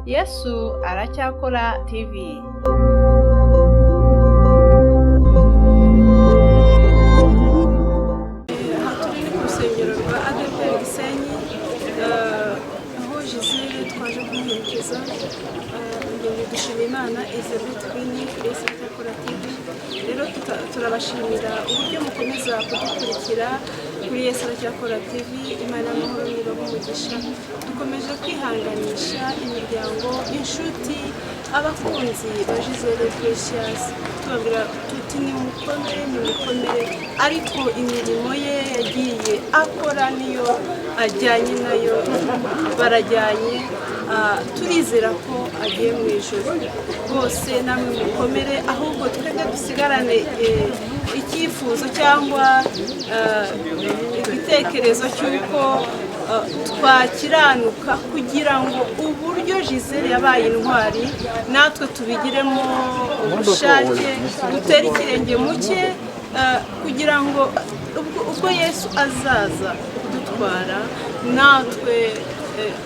Yesu aracyakora TV. Twaje kumuherekeza dushima Imana Elizabeth Bini Yesu aracyakora TV. Rero turabashimira uburyo mukomeza kudukurikira kuri Yesu aracyakora TV. Imana y'amahoro nibahe umugisha. Dukomeje kwihanganisha imiryango, inshuti, abakunzi ba Gisele Precious, tubabwira tuti ni mukomere, ariko imirimo ye yagiye akora niyo ajyanye nayo, barajyanye. Turizera ko agiye mu ijuru. Bose namwe mukomere, ahubwo twebwe dusigarane icyifuzo cyangwa igitekerezo cy'uko twakiranuka kugira ngo uburyo Gisele yabaye intwari natwe tubigiremo ubushake, dutere ikirenge mu cye, kugira ngo ubwo Yesu azaza kudutwara natwe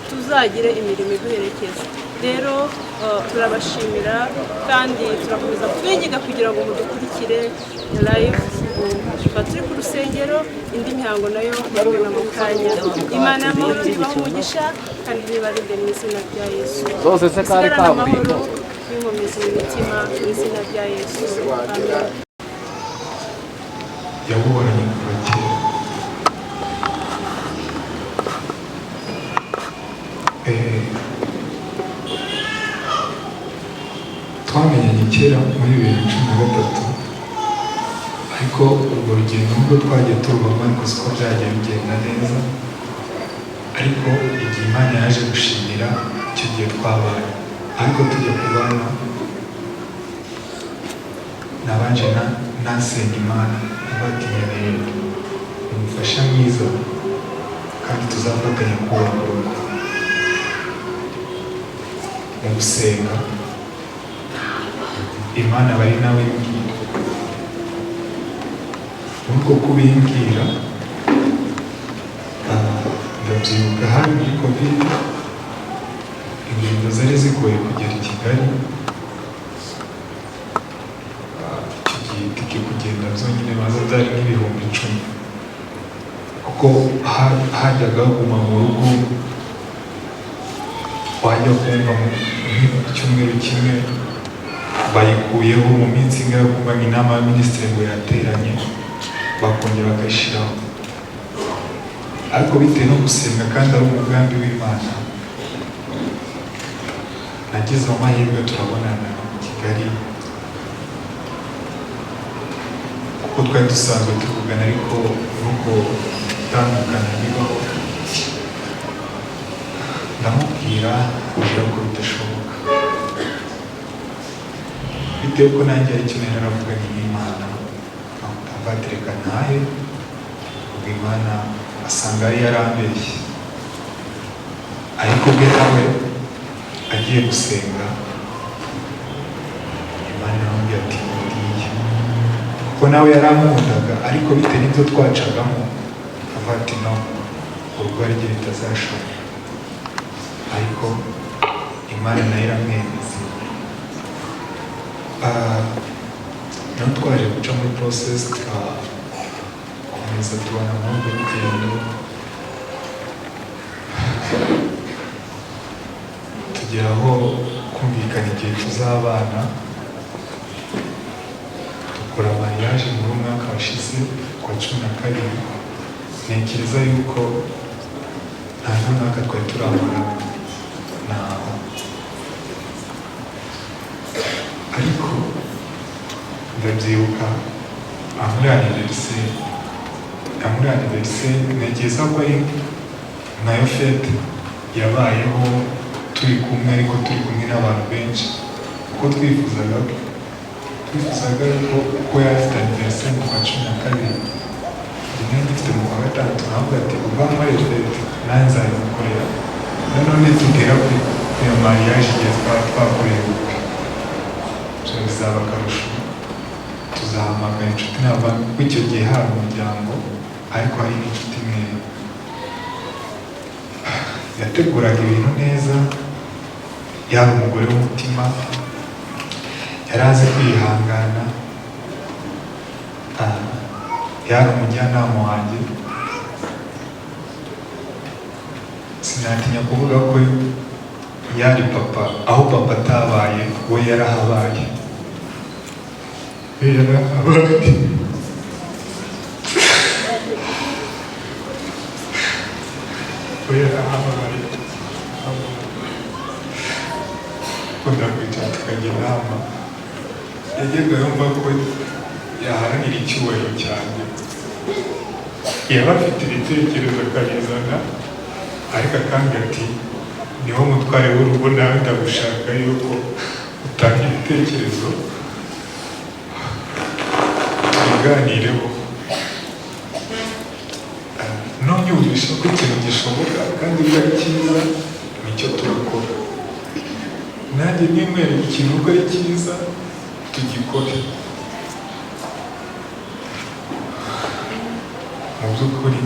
tuzagire imirimo iduherekeza. Rero turabashimira kandi turakomeza kubinginga kugira ngo mudukurikire live. Tuba turi ku rusengero, indi mihango nayo murabona mu kanya. Imana y'amahoro ibahe umugisha kandi nibarinde mu izina rya Yesu. Sigarana amahoro y'inkomezi mu mitima mu izina rya Yesu. Amen. Yaburanye kuva kera. Twamenyanye kera muri 2013, ariko urwo rugendo nubwo twagiye turubamo ariko siko byagiye bigenda neza. Ariko igihe Imana yaje gushimira icyo gihe twabaye, ariko tujya kubana nabanje nasenga Imana batinyeneye umufasha mwiza kandi tuzafatanya kubaka urugo. Mu gusenga Imana bari nawe mbwira, nubwo kubimbwira ndabyibuka hari muri Covid, ingendo zari zigoye kugera i Kigali. Icyo gihe tike kugenda zonyine baza byari nk'ibihumbi 10, kuko hajyaga kuguma mu rugo wajya kumva mu cyumweru kimwe bayikuyeho, mu minsi ingahe kumva inama ya minisitiri ngo yateranye bakongera bakayishyiraho. Ariko bitewe no gusenga kandi ari umugambi w'Imana, nagize amahirwe turabonana i Kigali, kuko twari dusanzwe tuvugana ariko nuko gutandukana bibaho. Ndamubwira ko bidashoboka, bitewe ko nanjye ari icyo nari naravuganye n'Imana, abatereka ntahe ubwo Imana asanga yari yarambeshye. Ariko ubwe nawe agiye gusenga, Imana iramubwira ati ngiye, kuko nawe yaramundaga, ariko bitewe n'ibyo twacagamo avuga ati no, urugo ari ryo ritazashobora. Ariko Imana nayo iramwemeza. Naho twaje guca muri process, tugakomeza tubona muri urwo rugendo, tugera aho kumvikana igihe tuzabana, dukora mariage muri umwaka washize kwa 12. Ntekereza yuko nta n'umwaka twari turabona naho, ariko ndabyibuka muri anniversaire ntekereza ko ari nayo fete yabayeho turi kumwe, ariko turi kumwe n'abantu benshi, kuko twifuzaga ko yafite anniversaire mu kwa 12, rimwe dufite mu kwa 6, navuga ati uva muri fete nanjye nzayimukorera. Nanone tugera kuri iyo mariage igihe twakoreye ubukwe, bizaba akarusho. Tuzahamagara inshuti n'abantu, kuko icyo gihe hari umuryango ariko hari n'inshuti imwe yateguraga ibintu neza, yari umugore w'umutima, yari azi kwihangana, yari umujyanama wanjye. Sinatinya kuvuga ko yari papa, aho papa atabaye we yarahabaye. Kunda kwicara tukajya inama, yajyaga yumva ko yaharanira icyubahiro cyane, yaba afite ibitekerezo akabizana, ariko akambwira ati niho mutware w'urugo, nawe ndagushaka yuko utanga ibitekerezo tubiganireho, nonyumvisha ko ikintu gishoboka kandi iyo ari cyiza nicyo turakora, nanjye nimwereka ikintu ko ari cyiza tugikore. Mu by'ukuri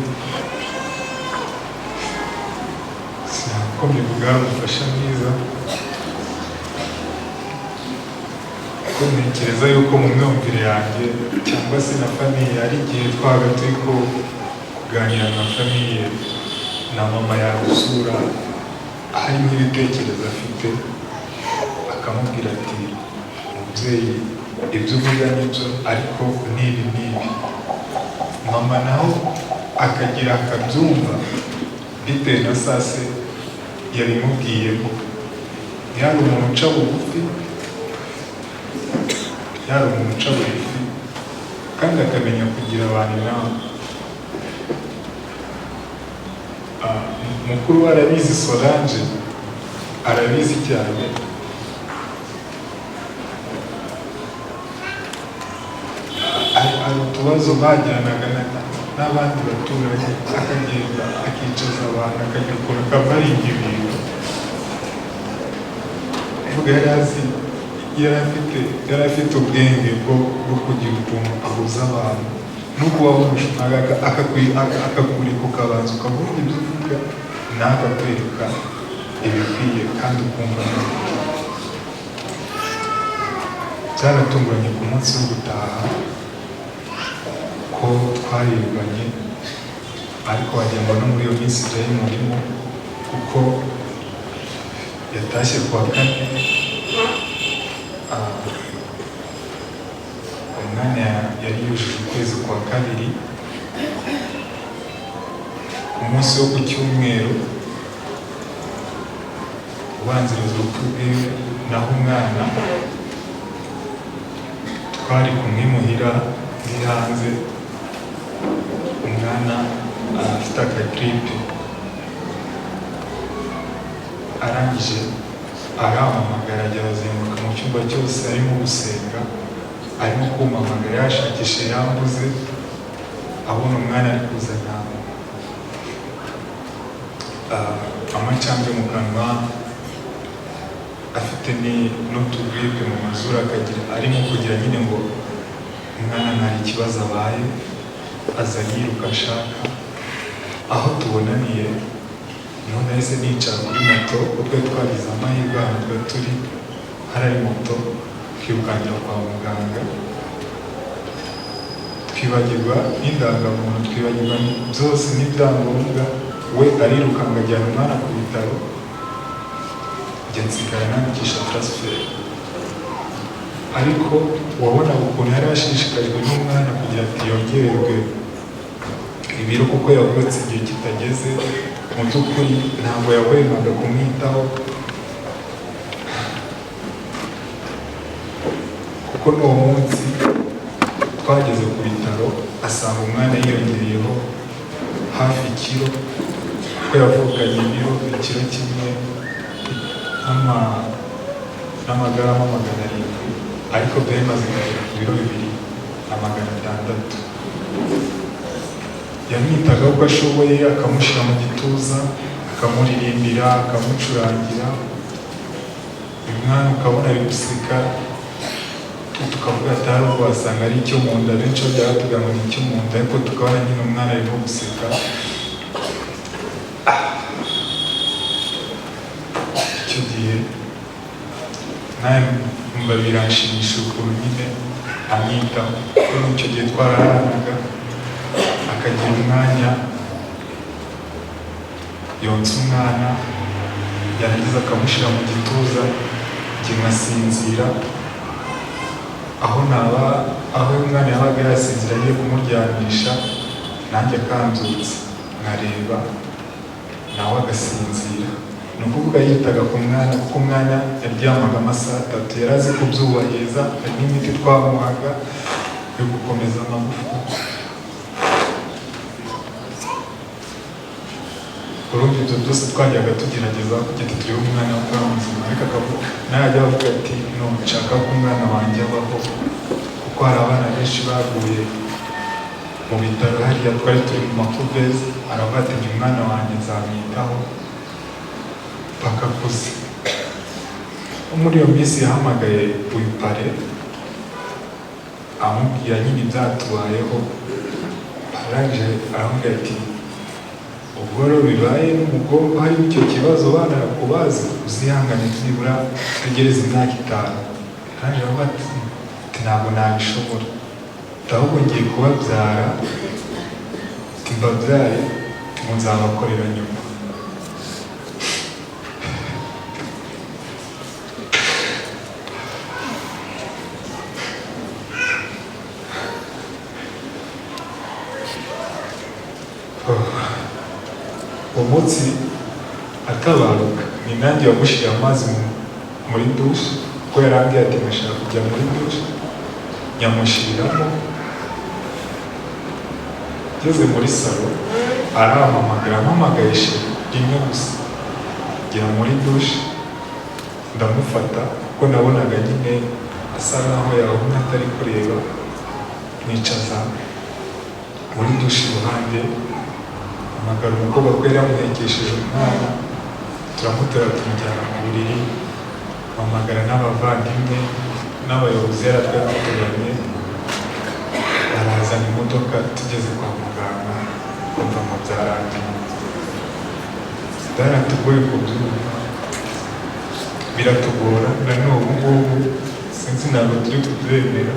sinakomye kugaha umufasha mwiza, kuko ntekereza yuko mu myumvire yanjye cyangwa se na famiye ari igihe twabaga turi kuganira na famiye na mama yagusura, harimo ibitekerezo afite, akamubwira ati umubyeyi ibyo uvuga nibyo ariko n'ibi n'ibi. Mama naho akagira akabyumva bitewe na sase yabimubwiyemo. Yari umuntu uca bugufi, yari umuntu uca bugufi kandi akamenya kugira abantu inama. Mukuru we arabizi, Solange arabizi cyane. Hari utubazo bagiranaga n'abandi baturage, akagenda akicaza abantu akagikora akavaringa ibintu. Uvuga yari afite ubwenge bwo kugira ukuntu ahuza abantu, n'ubwo wabumvisha akakurika ukabanza ukavuga ibyo uvuga, nawe akakwereka ibikwiye kandi ukumva neza. Byaratunguranye ku munsi wo gutaha ko twaribanye, ariko wagira ngo no muri iyo minsi byari murimo, kuko yatashye kuwa kane, umwana yari yujuje ukwezi kwa kabiri. Ku munsi wo ku cyumweru ubanziriza urupfu rwiwe, naho umwana twari kumwimuhira uri hanze. Umwana afite akagiripe, arangije arampamagara, ajya azenguruka mu cyumba cyose arimo gusenga, arimo kumpamagara yashakisha yambuze, abona umwana ari kuzana amacandwe mu kanwa, afite n'utugiripe mu mazuru, arimo kugira nyine ngo umwana ntari ikibazo abaye, aza yiruka ashaka aho tubonaniye. Niho nahise nicara kuri moto, ubwo twagize amahirwe ahantu twari turi hari moto, twirukankira kwa muganga, twibagirwa n'indangamuntu, twibagirwa byose n'ibyangombwa. We arirukanka ajyana umwana ku bitaro, njye nsigara nandikisha transfert. Ariko wabonaga ukuntu yari yashishikajwe n'umwana kugira ati yongererwe ibiro, kuko yavutse igihe kitageze. Mu by'ukuri ntabwo yahwemaga kumwitaho, kuko n'uwo munsi twageze ku bitaro asanga umwana yiyongereyeho hafi ikiro, kuko yavukanye ikiro kimwe n'amagarama 700, ariko byari bimaze kugera ku biro 2,600. Yamwitagaho uko ashoboye, akamushyira mu gituza, akamuririmbira, akamucurangira. Umwana ukabona ari guseka, tukavuga ati hari ubwo wasanga ari icyo mu nda, benshi bajya batubwira ngo ni icyo mu nda, ariko tukabona nyine umwana arimo guseka. Icyo gihe nawe numva biranshimisha ukuntu nyine amwitaho kuko n'icyo gihe twararanaga akagira umwanya yonsa umwana yarangiza akamushyira mu gituza njye nkasinzira aho umwana yabaga yasinzira agiye kumuryamisha nanjye akanzutse nkareba nawe agasinzira. Ni ukuvuga yitaga ku mwana kuko umwana yaryamaga amasaha 3 yari azi kubyubahiriza, hari n'imiti twamuhaga yo gukomeza amagufwa. Urumva ibyo byose twajyaga tugerageza kugira turebe umwana wakora muzima, ariko akavuga najya avuga ati no nshaka ko umwana wanjye abaho kuko hari abana benshi baguye mu bitaro hariya twari turi mu makuvezi, aravuga ati umwana wanjye nzamwitaho bakakuze. Muri iyo minsi yahamagaye uyu pare amubwira nyine ibyatubayeho, arangije aramubwira ati ubwo rero bibaye n'umukobwa harimo icyo kibazo bana kubazi uzihangane nibura tegereza imyaka 5. Arangije aravuga ati ntabwo nabishobora, ahubwo ngiye kubabyara, mbabyaye muzabakorera nyuma. Umunsi atabaruka ni nanjye wamushyiriye amazi muri dushe kuko yarambwiye ati ndashaka kujya muri dushe, nyamushyiriramo. Ngeze muri salo arampamagara, ampamagaye rimwe gusa, ngera muri dushe ndamufata kuko nabonaga nyine asa naho yahumye atari kureba, mwicaza muri dushe iruhande, amagara umukobwa ko yari yamuhekesheje umwana, turamutera tumujyana mu buriri, amagara n'abavandimwe n'abayobozi yaratwaturanye, barazana imodoka, tugeze kwa muganga kumva ngo byarangiye. Byaratugoye kubyumva, biratugora na n'ubu ngubu sinzi ntabwo turi kubyemera,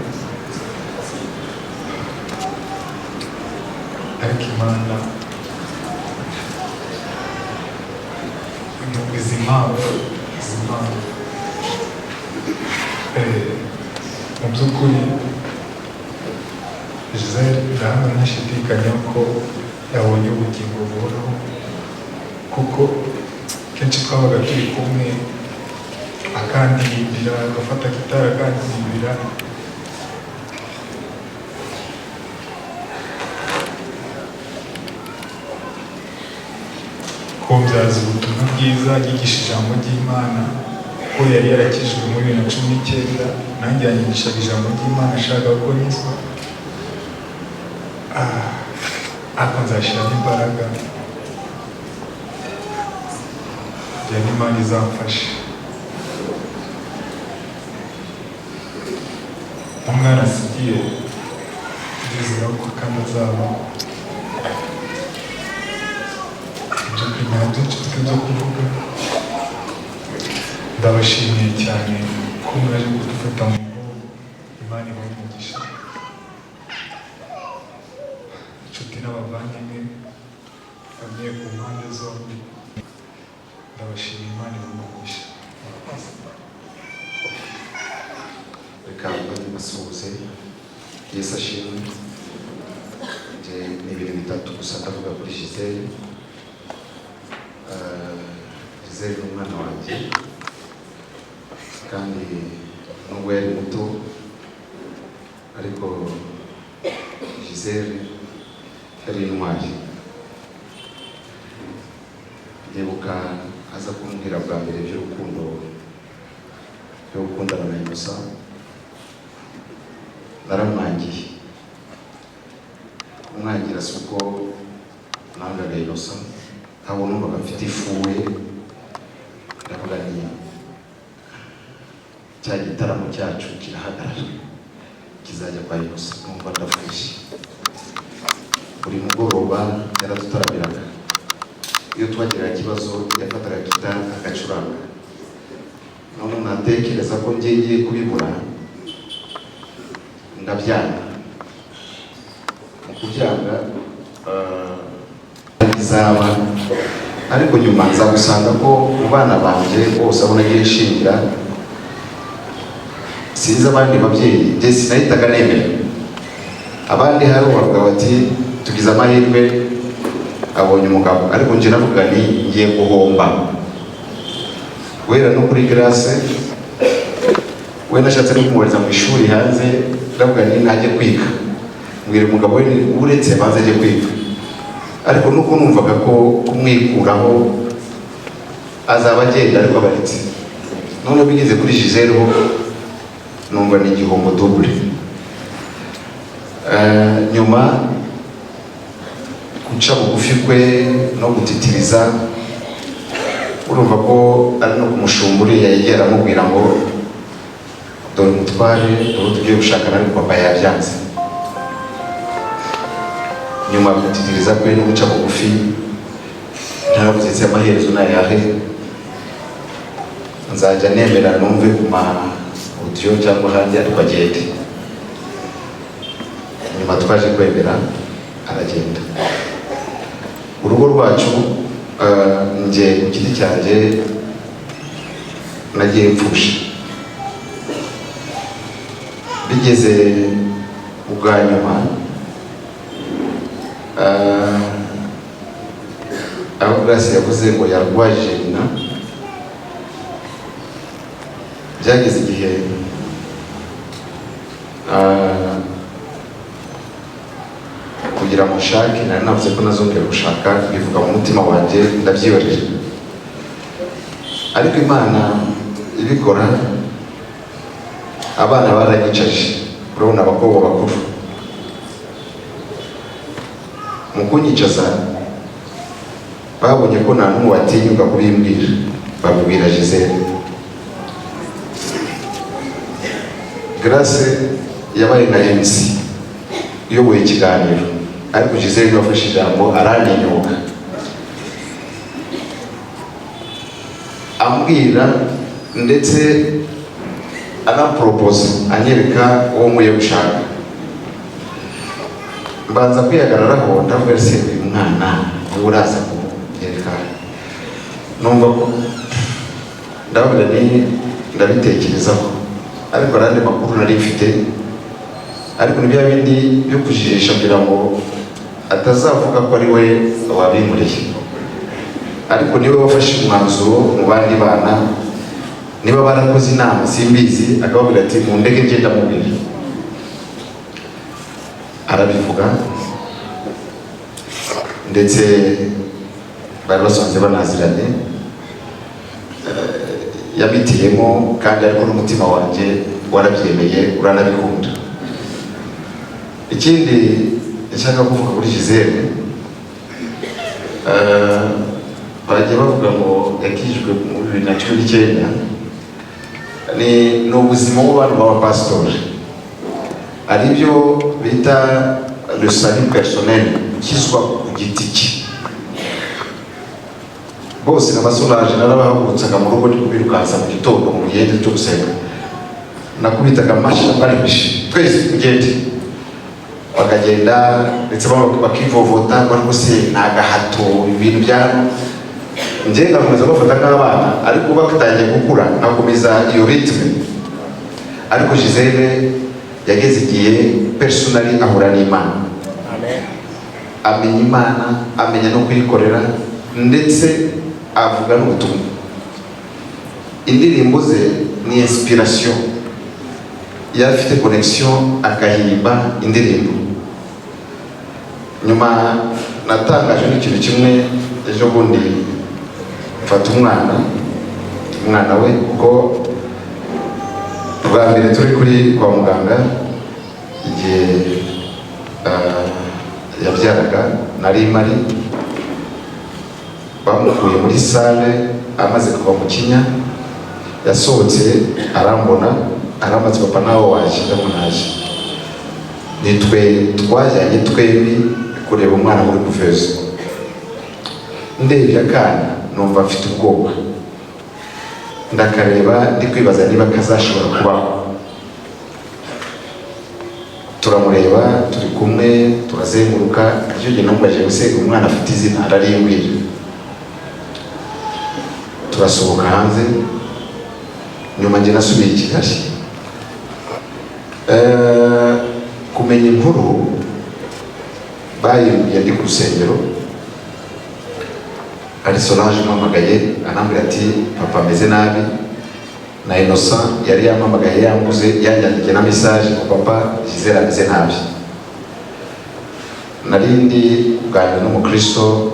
ariko Imana izi mpamvu mu by'ukuri Gisele ndahamya ntashidikanya ko yabonye ubugingo buhoraho, kuko kenshi twabaga turi kumwe akandirimbira, agafata gitari akandirimbira, kumbyaza ubutumwa bwiza, yigisha ijambo ry'Imana ko yari yarakijwe muri 2019, nanjye yanyigishaga ijambo ry'Imana ashaka ko niswa, ariko nzashyiramo imbaraga kugira ngo Imana izamfashe. Umwana asigiye ndizera ko kandi azaba ibyo byinshi mfite byo kuvuga. Ndabashimiye cyane ko mwaje kudufata mu mugongo, Imana ibahe umugisha. Inshuti n'abavandimwe bamwe ku mpande zombi, ndabashimiye, Imana ibahe umugisha. Reka mbasuhuze, Yesu ashimwe. Ni ibintu bitatu gusa ndavuga kuri Gisele. Gisele ni umwana wanjye, kandi nubwo yari muto ariko Gisele yari intwari. Ndibuka aza kumbwira bwa mbere by'urukundo byo gukundana na Innocent, naramwangiye. Umwangira si uko nangaga Innocent, ntabwo numvaga mfite ifuwe, ndavuga ni cya gitaramo cyacu kirahagarara kizajya kwa Innocent, numva ndafushye. Buri mugoroba yaradutaramiraga, iyo twagiraga ikibazo yafataga gitari agacuranga, none natekereza ko ngiye kubibura ndabyanga. Mu kubyanga bizaba, ariko nyuma nza gusanga ko mu bana banje bose aho nagiye shingira sinzi abandi babyeyi njye sinahitaga nemera. Abandi hari bavuga bati tugize amahirwe abonye umugabo, ariko njye navuga ni ngiye guhomba. Wera no kuri Grace we nashatse no kumwohereza mu ishuri hanze, ndavuga ni najye kwiga, mbwira umugabo we uretse banze ajye kwiga. Ariko nuko numvaga ko kumwikuraho azaba agenda ariko abaretse, none bigeze kuri Giselle ho numva ni igihombo double. Nyuma guca bugufi kwe no gutitiriza, urumva ko ari no kumushumburi yegera amubwira ngo dore umutware dore tugiye gushakana, ariko papa yabyanze. Nyuma gutitiriza kwe no guca bugufi naravuze amaherezo nayahe, nzajya nemera numve kuma audio cyangwa handi ariko agende. Nyuma twaje kwemera aragenda. Urugo rwacu nje ku giti cyanjye nagiye mfusha. Bigeze ubwa nyuma aho Grace yavuze ngo yarwaje nyina, byageze igihe kugira mushake, nari navuze ko nazongera gushaka, bivuga mu mutima wanjye ndabyiyorera. Ariko Imana ibikora, abana baranyicaje, urabona abakobwa bakuru, mu kunyicaza babonye ko nta n'umwe watinyuka kubimbwira, babibwira Giselle. Grace yabaye na MC uyoboye ikiganiro, ariko Giselle yafashe ijambo araninyuka ambwira, ndetse anapropose anyereka uwo muye gushaka. Mbanza kwihagararaho ndavuga se uyu mwana uraza kumwereka, numva ko ndavuga ni ndabitekerezaho, ariko arandi makuru nari mfite, ariko nibya bindi byo kujijisha kugira ngo atazavuga ko ari we wabimuriye. Ariko niwe wafashe umwanzuro mu bandi bana, niba barakoze inama simbizi, akababwira ati mu ndege ngenda mubwira. Arabivuga, ndetse bari basanze banaziranye, yabitiyemo kandi ariko n'umutima wanjye warabyemeye uranabikunda. Ikindi nshaka kuvuga kuri Giselle, bagiye bavuga ngo yakijwe muri 2019, ni ubuzima bw'abantu b'abapasitori, ari byo bita le salut personnel, gukizwa ku giti cye. Bose n'abasolaje narabahagurutsaga mu rugo ndi kubirukansa mu gitondo mu gihende cyo gusenga, nakubitaga amashi baribishi twese kugende, bakagenda ndetse bakivovota ngo se nagahato ibintu bya nje ngakomeza bafata nk'abana, ariko bakatangiye gukura nakomeza iyo ritme. Ariko Giselle yageze igihe personally ahura n'Imana, amenya Imana, amenya no kuyikorera, ndetse avuga n'ubutumwa. Indirimbo ze ni inspiration, yafite connection akahimba indirimbo. Nyuma natangaje n'ikintu kimwe, ejo bundi mfata umwana we, kuko bwa mbere turi kuri kwa muganga igihe yabyaraga nari mari, bamukuye muri sale amaze kuva mu kinya, yasohotse arambona, arambaza papa nawe waje? ndamunaje. Nitwe twajyanye twembi kureba umwana muri kuveza. Ndebye akana numva mfite ubwoba, ndakareba ndi kwibaza niba kazashobora kubaho. Turamureba, turi kumwe, turazenguruka, icyo gihe namubajije gusa umwana afite izina, ararimbwira. Turasohoka hanze, nyuma njye nasubiye i Kigali. Kumenya inkuru bayimbwiye ndi ku rusengero, ari Solange mpamagaye anambwira ati papa ameze nabi, na Innocent yari yampamagaye yambuze yanyandikiye na message ko papa Gisele ameze nabi. Narindi kuganira n'umukristo,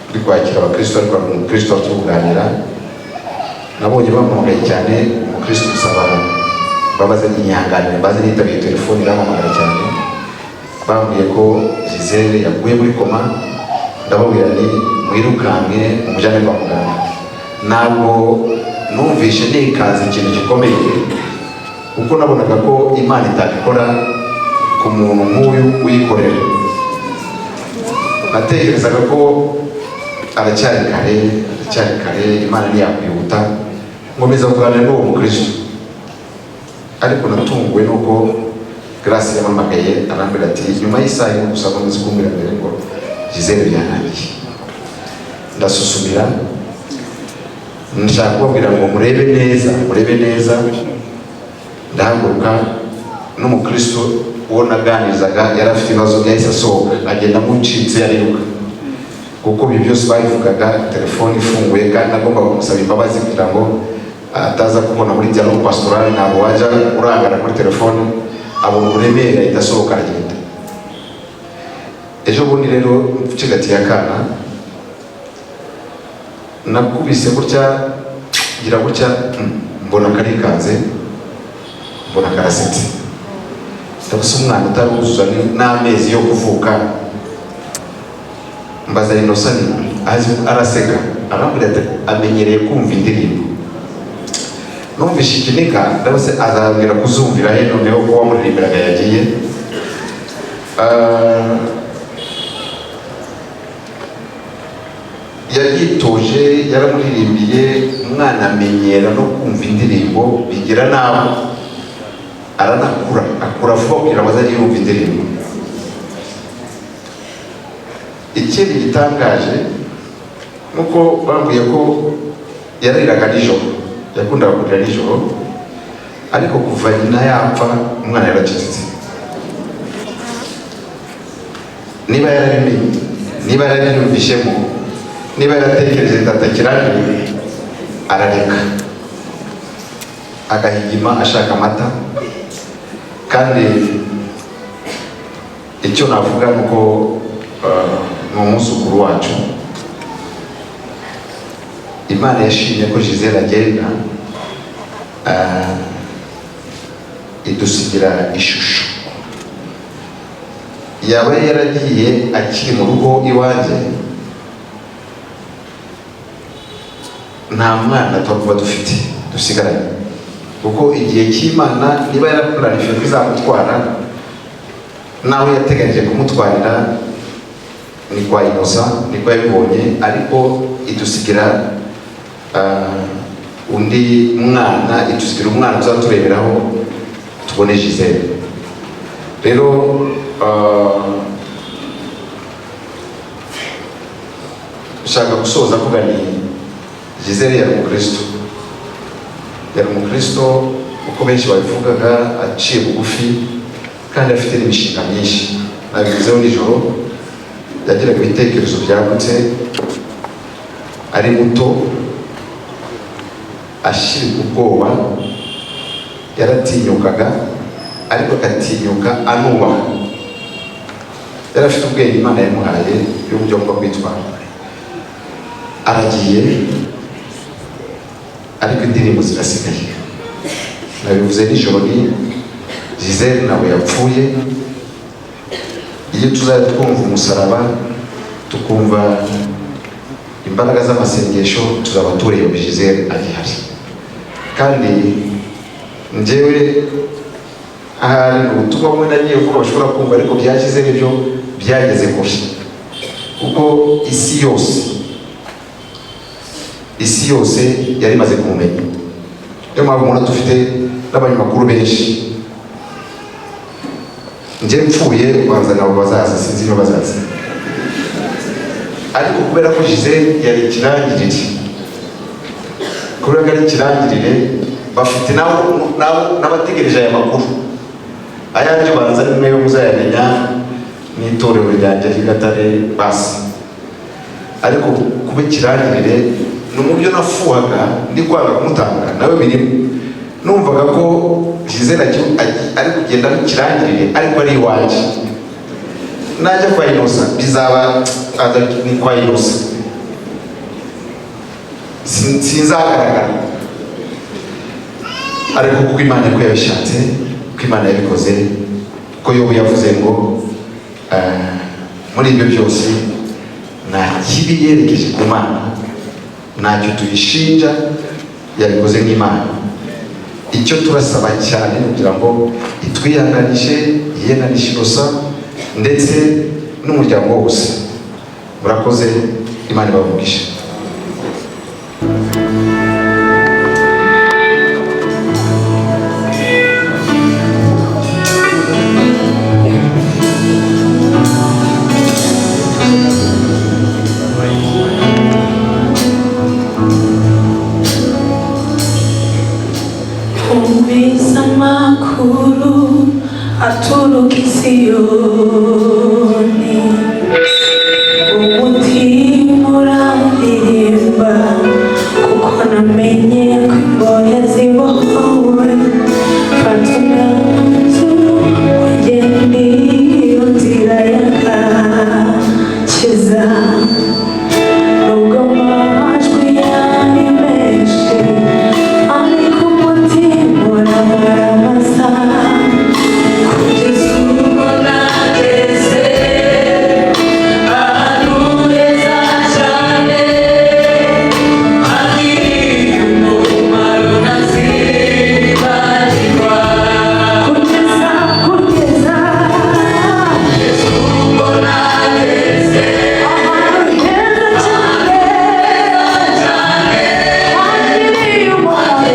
ndi kwakira abakristo ariko umukristo turi kuganira, nabonye bampamagaye cyane umukristo usaba babaze n'inyanganire, baze nitabiye telefone bampamagaye cyane, bambwiye ko Gisele yaguye muri koma. Ndababwira ni mwirukanke umujyane kwa muganga. Ntabwo numvishe nikaze ikintu gikomeye, kuko nabonaga ko Imana itakikora ku muntu nk'uyu uyikorera. Natekerezaga ko aracyari kare, Imana ntiyakwihuta nkomeza kuganira n'uwo mukristo, ariko natunguwe nuko Grace yampamagaye arambwira ati nyuma y'isaha yo gusaba nzi kumbwira mbere ngo Gisele byananiye. Ndasusumira, nshaka kubabwira ngo murebe neza. Ndahaguruka, n'umukristo uwo naganirizaga yari afite ibibazo byahise asohoka, agenda muncitse ariruka, kuko ibyo byose babivugaga telefone ifunguye, kandi nagomba kumusaba imbabazi kugira ngo ataza kubona muri dialogue pastoral. Ntabwo wajya urangara kuri telefone abona uburemere ahita asohoka aragenda. Ejo bundi rero mfugatiye akana, nakubise gutya gira gutya, mbona karikanze, mbona karasetse. Ndabusa umwana utaruzuza n'amezi yo kuvuka. Mbaza Innocent araseka, arambwira ati amenyereye kumva indirimbo. Numvise ikinika, ndabose azabwira kuzumvira he noneho ko wamuririmbiraga yagiye. Yagitoje, yaramuririmbiye, umwana amenyera no kumva indirimbo, bigira naho akura vuba kugira ngo azajye yumva indirimbo. Ikindi gitangaje nuko bambwiye ko yarariraga nijoro, yakundaga kurira nijoro, ariko kuva nyina yapfa umwana yaracecetse. Niba yarabimenye, niba yarabiyumvishemo, niba yaratekereje ndatakiraniye, arareka agahigima ashaka amata. Kandi icyo navuga nuko ni umusukuru wacu, Imana yashimye ko Gisele agenda idusigira ishusho. Yaba yaragiye akiri mu rugo iwanjye, nta mwana tuba dufite dusigaranye, kuko igihe cy'Imana niba yarakuranije ko izamutwara, nawe yateganyije kumutwarira ni kwa Innocent, niko yabibonye, ariko idusigira undi mwana, idusigira umwana tuzatureberaho tubone Gisele. Rero ushaka gusoza kuganira, Gisele yari umukristo uko benshi babivugaga, aciye bugufi kandi afite n'imishinga myinshi. Nabivuzeho nijoro, yagiraga ibitekerezo byagutse, ari muto, ashirika ubwoba, yaratinyukaga, ariko akatinyuka anubaha. Yari afite ubwenge Imana yamuhaye y'uburyo bwo kwitwara. Aragiye, ariko indirimbo zirasigaye. Nabivuze nijoro ni Gisele nawe yapfuye. Iyo tuzajya twumva umusaraba, tukumva imbaraga z'amasengesho, tuzaba tureba Gisele agihari. Kandi njyewe ahari ubutumwa bumwe nagiye ko bashobora kumva, ariko bya Gisele byo byageze kure, kuko isi yose isi yose yari imaze kumumenya. Niyo mpamvu mubona dufite n'abanyamakuru benshi. Njye mpfuye ubanza nabo bazaza, sinzi niba bazaza, ariko kubera ko Gisele yari ikirangirire, kubera ko ari ikirangirire, bafite n'abategereje aya makuru. Ayanjye ubanza nimwe yo muzayamenya n'itorero ryanjye ry'Igatare basi, ariko kuba ikirangirire ni umubyo nafuhaga ndi kwanga kumutanga nawe birimo. Numvaga ko Gisele ari kugenda n'ikirangirire ariko ari iwanjye. Najya kwa Innocent bizaba ni kwa Innocent, sinzagaragara, ariko kuko Imana ko yabishatse, ko Imana yabikoze, ko Yobu yavuze ngo muri ibyo byose nta kibi yerekeje ku Mana, ntacyo tuyishinja, yabikoze nk'Imana. Icyo turasaba cyane kugira ngo itwihanganishe, yihanganishe Innocent ndetse n'umuryango wose. Murakoze, Imana ibavugishe. Makuru aturuka i Siyoni, umutima uraririmba kuko namenye ko imbohe zibohowe. Fata umwanzuro ugende iyo nzira y'agakiza, nubwo amajwi yari menshi ariko umutima uramaramaza. Kugeza ubwo nageze ahantu heza cyane, hagiriye umumaro ntazibagirwa. Kugeza ubwo nageze ahantu heza cyane, hagiriye umumaro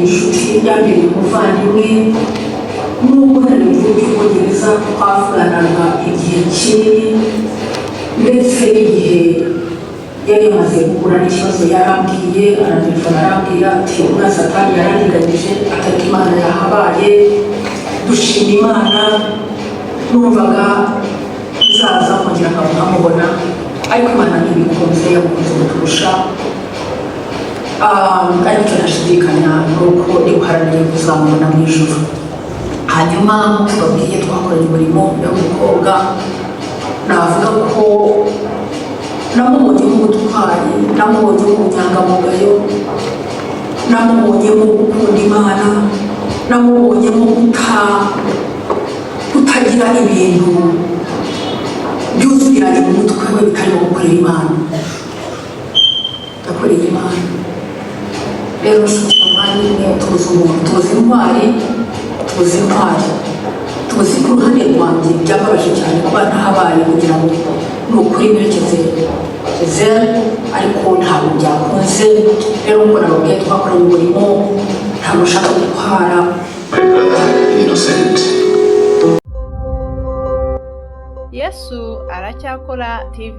inshuti yambere umuvandimwe nubwo nari mu gihugu cy'ubwongereza twavuganaga igihe kinini ndetse n'igihe yari yamaze guhura n'ikibazo yarambwiye aratelefona arambwira ati uriya satani yararenganyije atari Imana yahabaye dushima Imana numvaga nzaza kongera nkamubona ariko Imana ntibikunze yamukunze kuturusha ariko turashidikanya nuko iguharaniye kuzamubona mu ijuru. Hanyuma tubabwiye twakoranye umurimo w'umukobwa navuga ko namubonye nk'ubutwari, namubonye nk'ubunyangamugayo, namubonye mu gukunda Imana, namubonye mu kutagira ibintu byuzuranye mu mutwe we bitarimo gukorera Imana. Gakorera Imana rero nshuti y'abavandimwe, tuzi umuntu, tuzi intwari, tuzi ku ruhande rwanjye byababaje cyane kuba ntahabaye kugira ngo ni ukuri mperekeze Gisele, ariko ntabwo byakunze. Rero nk'uko nababwiye twakoranye umurimo, ntabwo ushaka gutwara. Yesu aracyakora TV.